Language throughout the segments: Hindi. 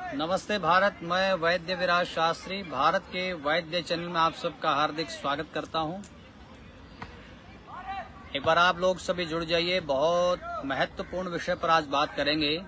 नमस्ते भारत। मैं वैद्य विराज शास्त्री भारत के वैद्य चैनल में आप सबका हार्दिक स्वागत करता हूं। एक बार आप लोग सभी जुड़ जाइए। बहुत महत्वपूर्ण विषय पर आज बात करेंगे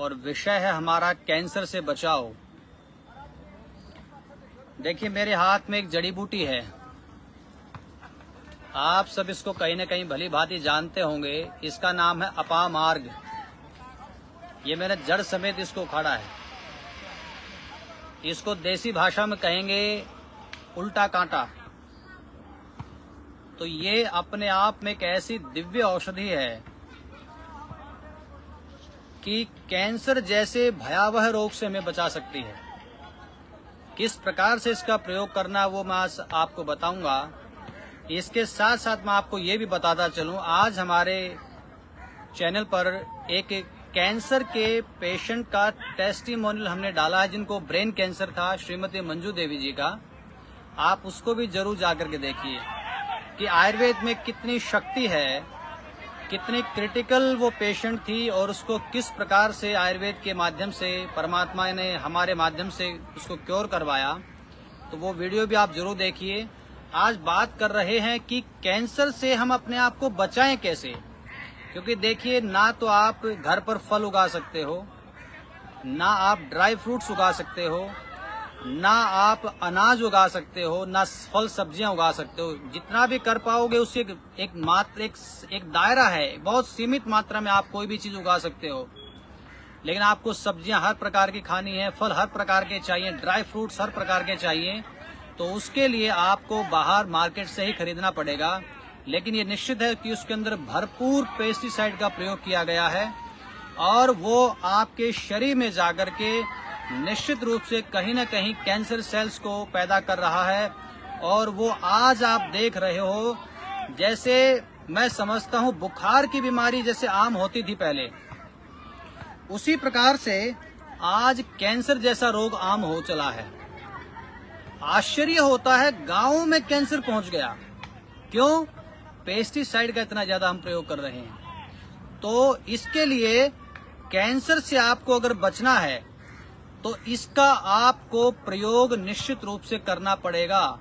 और विषय है हमारा कैंसर से बचाव। देखिए, मेरे हाथ में एक जड़ी बूटी है। आप सब इसको कहीं न कहीं भली भांति जानते होंगे। इसका नाम है अपामार्ग। ये मैंने जड़ समेत इसको उखाड़ा है। इसको देसी भाषा में कहेंगे उल्टा कांटा। तो ये अपने आप में एक ऐसी दिव्य औषधि है कि कैंसर जैसे भयावह रोग से हमें बचा सकती है। किस प्रकार से इसका प्रयोग करना है वो मैं आज आपको बताऊंगा। इसके साथ साथ मैं आपको ये भी बताता चलूं, आज हमारे चैनल पर एक कैंसर के पेशेंट का टेस्टिमोनियल हमने डाला है, जिनको ब्रेन कैंसर था, श्रीमती मंजू देवी जी का। आप उसको भी जरूर जाकर के देखिए कि आयुर्वेद में कितनी शक्ति है, कितनी क्रिटिकल वो पेशेंट थी और उसको किस प्रकार से आयुर्वेद के माध्यम से परमात्मा ने हमारे माध्यम से उसको क्योर करवाया। तो वो वीडियो भी आप जरूर देखिए। आज बात कर रहे हैं कि कैंसर से हम अपने आप को बचाएं कैसे। क्योंकि देखिए, ना तो आप घर पर फल उगा सकते हो, ना आप ड्राई फ्रूट्स उगा सकते हो, ना आप अनाज उगा सकते हो, ना फल सब्जियां उगा सकते हो। जितना भी कर पाओगे उससे एक दायरा है। बहुत सीमित मात्रा में आप कोई भी चीज उगा सकते हो। लेकिन आपको सब्जियां हर प्रकार की खानी है, फल हर प्रकार के चाहिए, ड्राई फ्रूट्स हर प्रकार के चाहिए। तो उसके लिए आपको बाहर मार्केट से ही खरीदना पड़ेगा। लेकिन ये निश्चित है कि उसके अंदर भरपूर पेस्टिसाइड का प्रयोग किया गया है और वो आपके शरीर में जाकर के निश्चित रूप से कहीं न कहीं कैंसर सेल्स को पैदा कर रहा है। और वो आज आप देख रहे हो, जैसे मैं समझता हूँ बुखार की बीमारी जैसे आम होती थी पहले, उसी प्रकार से आज कैंसर जैसा रोग आम हो चला है। आश्चर्य होता है, गांवों में कैंसर पहुंच गया। क्यों? पेस्टिसाइड का इतना ज्यादा हम प्रयोग कर रहे हैं। तो इसके लिए कैंसर से आपको अगर बचना है तो इसका आपको प्रयोग निश्चित रूप से करना पड़ेगा।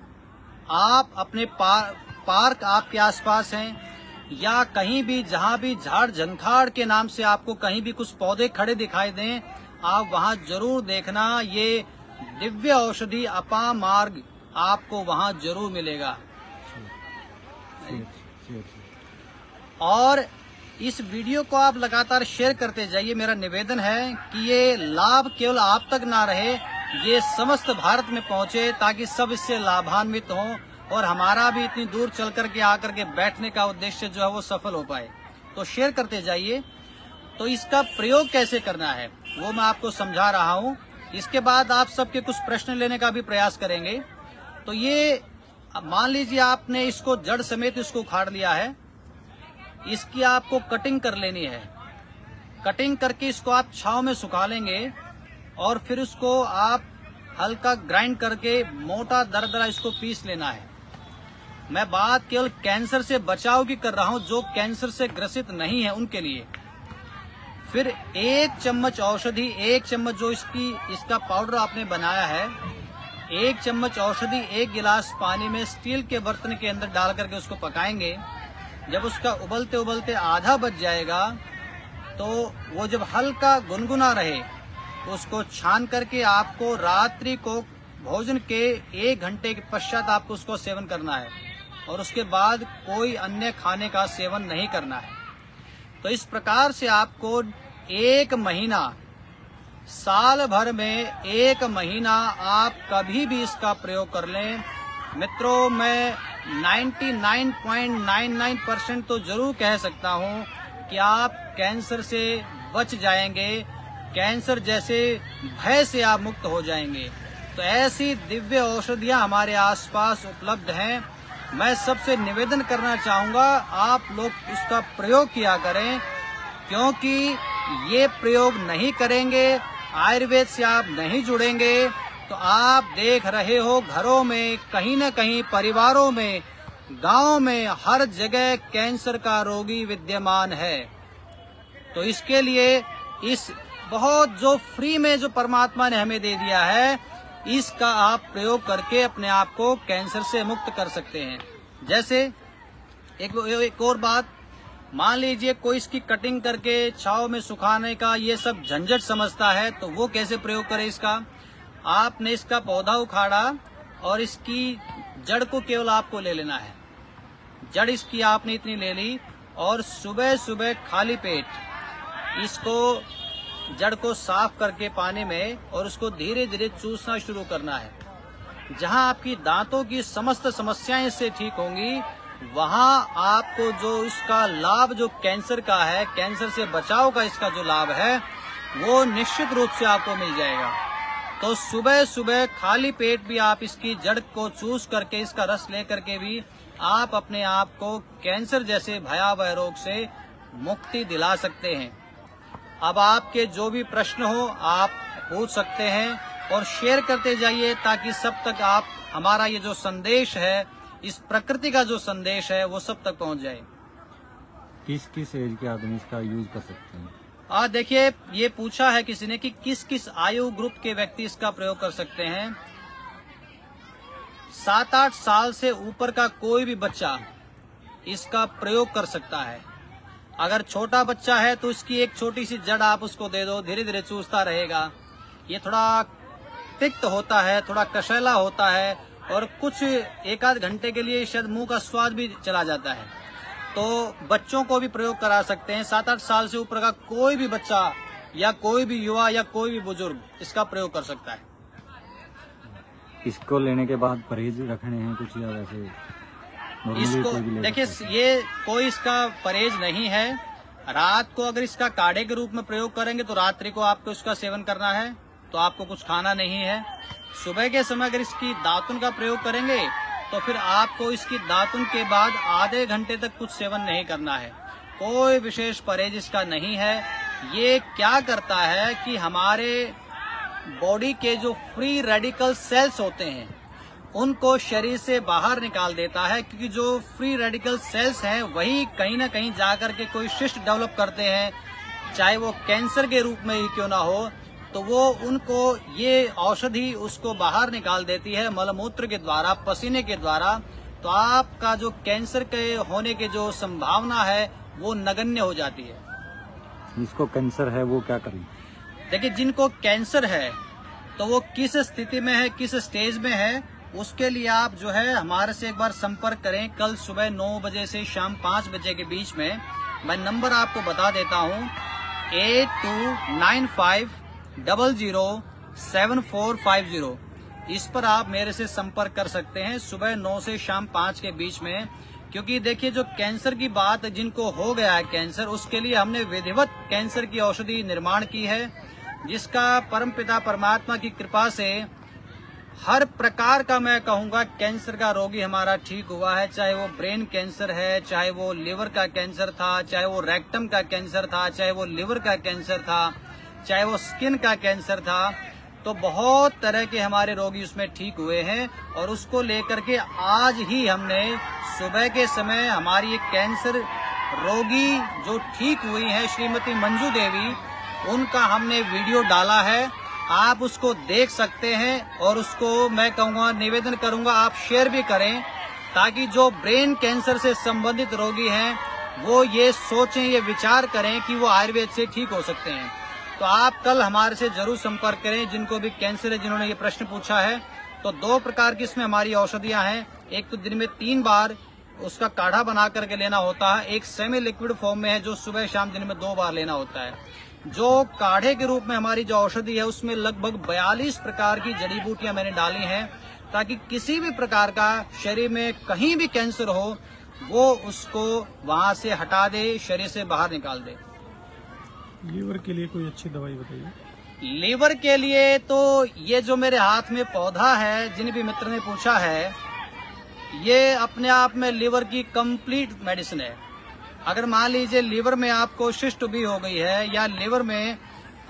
आप अपने पार्क आपके आसपास हैं या कहीं भी जहां भी झाड़ झंखाड़ के नाम से आपको कहीं भी कुछ पौधे खड़े दिखाई दें, आप वहां जरूर देखना। ये दिव्य औषधि अपामार्ग आपको वहां जरूर मिलेगा। और इस वीडियो को आप लगातार शेयर करते जाइए। मेरा निवेदन है कि ये लाभ केवल आप तक ना रहे, ये समस्त भारत में पहुंचे, ताकि सब इससे लाभान्वित हों और हमारा भी इतनी दूर चल करके आकर के बैठने का उद्देश्य जो है वो सफल हो पाए। तो शेयर करते जाइए। तो इसका प्रयोग कैसे करना है वो मैं आपको समझा रहा हूँ। इसके बाद आप सबके कुछ प्रश्न लेने का भी प्रयास करेंगे। तो ये मान लीजिए आपने इसको जड़ समेत इसको उखाड़ लिया है। इसकी आपको कटिंग कर लेनी है। कटिंग करके इसको आप छांव में सुखा लेंगे और फिर उसको आप हल्का ग्राइंड करके मोटा दरदरा इसको पीस लेना है। मैं बात केवल कैंसर से बचाव की कर रहा हूं, जो कैंसर से ग्रसित नहीं है उनके लिए। फिर 1 चम्मच औषधि, 1 चम्मच जो इसका पाउडर आपने बनाया है, 1 चम्मच औषधि 1 गिलास पानी में स्टील के बर्तन के अंदर डाल करके उसको पकाएंगे। जब उसका उबलते उबलते आधा बच जाएगा तो वो जब हल्का गुनगुना रहे तो उसको छान करके आपको रात्रि को भोजन के 1 घंटे के पश्चात आपको उसको सेवन करना है और उसके बाद कोई अन्य खाने का सेवन नहीं करना है। तो इस प्रकार से आपको 1 महीना, साल भर में 1 महीना आप कभी भी इसका प्रयोग कर लें। मित्रों, मैं 99.99% तो जरूर कह सकता हूं कि आप कैंसर से बच जाएंगे, कैंसर जैसे भय से आप मुक्त हो जाएंगे। तो ऐसी दिव्य औषधियां हमारे आसपास उपलब्ध हैं। मैं सबसे निवेदन करना चाहूंगा, आप लोग इसका प्रयोग किया करें, क्योंकि ये प्रयोग नहीं करेंगे, आयुर्वेद से आप नहीं जुड़ेंगे, तो आप देख रहे हो घरों में, कहीं न कहीं परिवारों में, गांव में, हर जगह कैंसर का रोगी विद्यमान है। तो इसके लिए इस बहुत जो फ्री में जो परमात्मा ने हमें दे दिया है, इसका आप प्रयोग करके अपने आप को कैंसर से मुक्त कर सकते हैं। जैसे एक और बात, मान लीजिए कोई इसकी कटिंग करके छांव में सुखाने का ये सब झंझट समझता है, तो वो कैसे प्रयोग करे इसका। आपने इसका पौधा उखाड़ा और इसकी जड़ को केवल आपको ले लेना है। जड़ इसकी आपने इतनी ले ली और सुबह सुबह खाली पेट इसको जड़ को साफ करके पानी में और उसको धीरे धीरे चूसना शुरू करना है। जहां आपकी दांतों की समस्त समस्याएं इससे ठीक होंगी, वहां आपको जो इसका लाभ जो कैंसर का है, कैंसर से बचाव का इसका जो लाभ है, वो निश्चित रूप से आपको मिल जाएगा। तो सुबह सुबह खाली पेट भी आप इसकी जड़ को चूस करके, इसका रस ले करके भी आप अपने आप को कैंसर जैसे भयावह रोग से मुक्ति दिला सकते हैं। अब आपके जो भी प्रश्न हो आप पूछ सकते हैं और शेयर करते जाइए, ताकि सब तक आप हमारा ये जो संदेश है, इस प्रकृति का जो संदेश है, वो सब तक पहुंच जाए। किस किस एज के आदमी इसका यूज कर सकते हैं? देखिए, ये पूछा है किसी ने कि किस किस आयु ग्रुप के व्यक्ति इसका प्रयोग कर सकते हैं। 7-8 साल से ऊपर का कोई भी बच्चा इसका प्रयोग कर सकता है। अगर छोटा बच्चा है तो इसकी एक छोटी सी जड़ आप उसको दे दो, धीरे धीरे चूसता रहेगा। ये थोड़ा तिक्त होता है, थोड़ा कशैला होता है और कुछ 1-8 घंटे के लिए शायद मुंह का स्वाद भी चला जाता है। तो बच्चों को भी प्रयोग करा सकते हैं। 7-8 साल से ऊपर का कोई भी बच्चा या कोई भी युवा या कोई भी बुजुर्ग इसका प्रयोग कर सकता है। इसको लेने के बाद परहेज रखने हैं कुछ, या वैसे इसको देखिए, ये कोई इसका परहेज नहीं है। रात को अगर इसका काढ़े के रूप में प्रयोग करेंगे तो रात्रि को आपको इसका सेवन करना है, तो आपको कुछ खाना नहीं है। सुबह के समय अगर इसकी दातुन का प्रयोग करेंगे तो फिर आपको इसकी दातुन के बाद आधे घंटे तक कुछ सेवन नहीं करना है। कोई विशेष परहेज इसका नहीं है। ये क्या करता है कि हमारे बॉडी के जो फ्री रेडिकल सेल्स होते हैं उनको शरीर से बाहर निकाल देता है, क्योंकि जो फ्री रेडिकल सेल्स हैं वही कहीं ना कहीं जाकर के कोई शिस्ट डेवलप करते हैं, चाहे वो कैंसर के रूप में ही क्यों ना हो। तो वो उनको ये औषधि उसको बाहर निकाल देती है मलमूत्र के द्वारा, पसीने के द्वारा। तो आपका जो कैंसर के होने की जो संभावना है वो नगण्य हो जाती है। जिसको कैंसर है वो क्या करें? देखिए, जिनको कैंसर है तो वो किस स्थिति में है, किस स्टेज में है, उसके लिए आप जो है हमारे से एक बार संपर्क करें। कल सुबह 9 बजे से शाम 5 बजे के बीच में मैं नंबर आपको बता देता हूँ, 8295007450। इस पर आप मेरे से संपर्क कर सकते हैं सुबह 9 से शाम 5 के बीच में। क्योंकि देखिए, जो कैंसर की बात, जिनको हो गया है कैंसर, उसके लिए हमने विधिवत कैंसर की औषधि निर्माण की है, जिसका परमपिता परमात्मा की कृपा से हर प्रकार का, मैं कहूंगा, कैंसर का रोगी हमारा ठीक हुआ है। चाहे वो ब्रेन कैंसर है, चाहे वो लिवर का कैंसर था, चाहे वो रेक्टम का कैंसर था, चाहे वो लिवर का कैंसर था, चाहे वो स्किन का कैंसर था। तो बहुत तरह के हमारे रोगी उसमें ठीक हुए हैं। और उसको लेकर के आज ही हमने सुबह के समय हमारी एक कैंसर रोगी जो ठीक हुई है, श्रीमती मंजू देवी, उनका हमने वीडियो डाला है। आप उसको देख सकते हैं और उसको मैं कहूँगा, निवेदन करूँगा आप शेयर भी करें, ताकि जो ब्रेन कैंसर से संबंधित रोगी हैं वो ये सोचें, ये विचार करें कि वो आयुर्वेद से ठीक हो सकते हैं। तो आप कल हमारे से जरूर संपर्क करें, जिनको भी कैंसर है, जिन्होंने ये प्रश्न पूछा है। तो 2 प्रकार की इसमें हमारी औषधियां हैं। एक तो दिन में 3 बार उसका काढ़ा बना करके लेना होता है, एक सेमी लिक्विड फॉर्म में है जो सुबह शाम दिन में 2 बार लेना होता है। जो काढ़े के रूप में हमारी जो औषधि है उसमें लगभग 42 प्रकार की जड़ी बूटियां मैंने डाली हैं, ताकि किसी भी प्रकार का शरीर में कहीं भी कैंसर हो वो उसको वहां से हटा दे, शरीर से बाहर निकाल दे। लीवर के लिए कोई अच्छी दवाई बताइए। लीवर के लिए तो ये जो मेरे हाथ में पौधा है, जिन भी मित्र ने पूछा है, ये अपने आप में लीवर की कंप्लीट मेडिसिन है। अगर मान लीजिए लीवर में आपको शिस्ट भी हो गई है, या लीवर में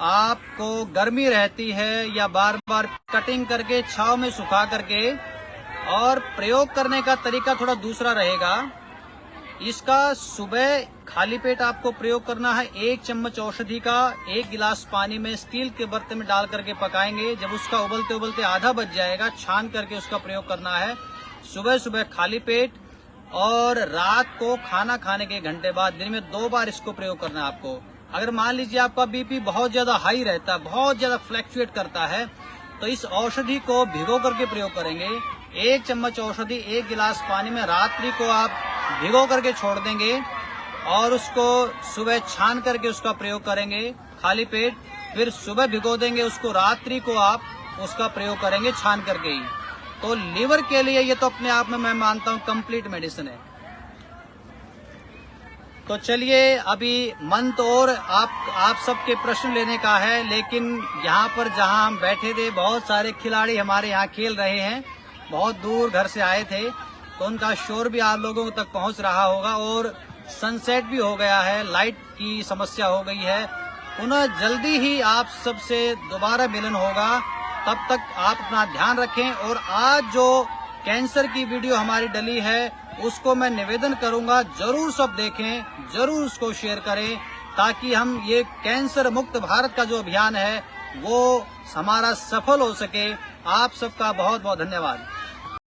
आपको गर्मी रहती है, या बार बार कटिंग करके छांव में सुखा करके, और प्रयोग करने का तरीका थोड़ा दूसरा रहेगा। इसका सुबह खाली पेट आपको प्रयोग करना है। 1 चम्मच औषधि का 1 गिलास पानी में स्टील के बर्तन में डाल करके पकाएंगे। जब उसका उबलते उबलते आधा बच जाएगा, छान करके उसका प्रयोग करना है सुबह सुबह खाली पेट। और रात को खाना खाने के घंटे बाद दिन में 2 बार इसको प्रयोग करना है आपको। अगर मान लीजिए आपका बीपी बहुत ज्यादा हाई रहता है, बहुत ज्यादा फ्लैक्चुएट करता है, तो इस औषधि को भिगो करके प्रयोग करेंगे। 1 चम्मच औषधि 1 गिलास पानी में रात्रि को आप भिगो करके छोड़ देंगे और उसको सुबह छान करके उसका प्रयोग करेंगे खाली पेट। फिर सुबह भिगो देंगे उसको, रात्रि को आप उसका प्रयोग करेंगे छान करके ही। तो लीवर के लिए ये तो अपने आप में मैं मानता हूँ कंप्लीट मेडिसिन है। तो चलिए अभी मन तो और आप सबके प्रश्न लेने का है, लेकिन यहाँ पर जहाँ हम बैठे थे बहुत सारे खिलाड़ी हमारे यहाँ खेल रहे हैं, बहुत दूर घर से आए थे, तो उनका शोर भी आप लोगों तक पहुँच रहा होगा। और सनसेट भी हो गया है, लाइट की समस्या हो गई है। पुनः जल्दी ही आप सबसे दोबारा मिलन होगा, तब तक आप अपना ध्यान रखें। और आज जो कैंसर की वीडियो हमारी डली है उसको मैं निवेदन करूंगा जरूर सब देखें, जरूर उसको शेयर करें, ताकि हम ये कैंसर मुक्त भारत का जो अभियान है वो हमारा सफल हो सके। आप सबका बहुत बहुत धन्यवाद।